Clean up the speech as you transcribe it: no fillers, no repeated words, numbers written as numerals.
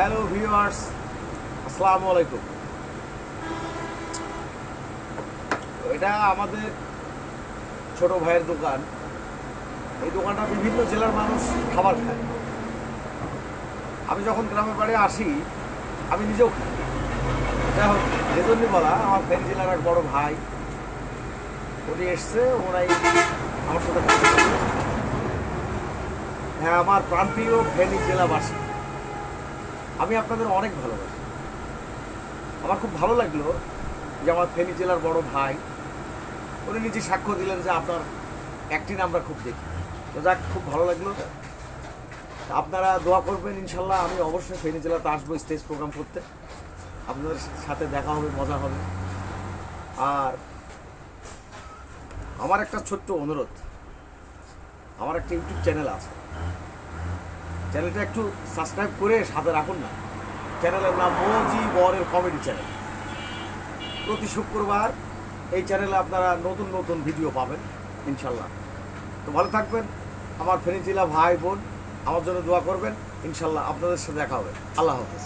Hello viewers, আসসালামু আলাইকুম। এটা আমাদের ছোট ভাইয়ের দোকান। এই দোকানটা বিভিন্ন জেলার মানুষ খাবার খায়। আমি যখন গ্রামের বাড়ি আসি আমি নিজেও খাই। যাই হোক, এজন্যই বলা, আমার ফেনী জেলার এক বড় ভাই উনি এসছে, ওনাই আমার সাথে কথা বলছে। হ্যাঁ, আমার প্রাণপ্রিয় ফেনী জেলাবাসী, আমি আপনাদের অনেক ভালোবাসি। আমার খুব ভালো লাগলো যে আমার ফেনী জেলার বড় ভাই উনি নিজে সাক্ষ্য দিলেন যে আপনার অ্যাক্টিং আমরা খুব দেখি। তো যাক, খুব ভালো লাগলো। আপনারা দোয়া করবেন, ইনশাল্লাহ আমি অবশ্যই ফেনী জেলাতে আসবো স্টেজ প্রোগ্রাম করতে। আপনাদের সাথে দেখা হবে, মজা হবে। আর আমার একটা ছোট্ট অনুরোধ, আমার একটা ইউটিউব চ্যানেল আছে, চ্যানেলটা একটু সাবস্ক্রাইব করে সাথে রাখুন না। চ্যানেলের নাম মজি বরের কমেডি চ্যানেল। প্রতি শুক্রবার এই চ্যানেলে আপনারা নতুন নতুন ভিডিও পাবেন ইনশাল্লাহ। তো ভালো থাকবেন আমার ফেনী জেলা ভাই বোন, আমার জন্য দোয়া করবেন। ইনশাল্লাহ আপনাদের সাথে দেখা হবে। আল্লাহ হাফেজ।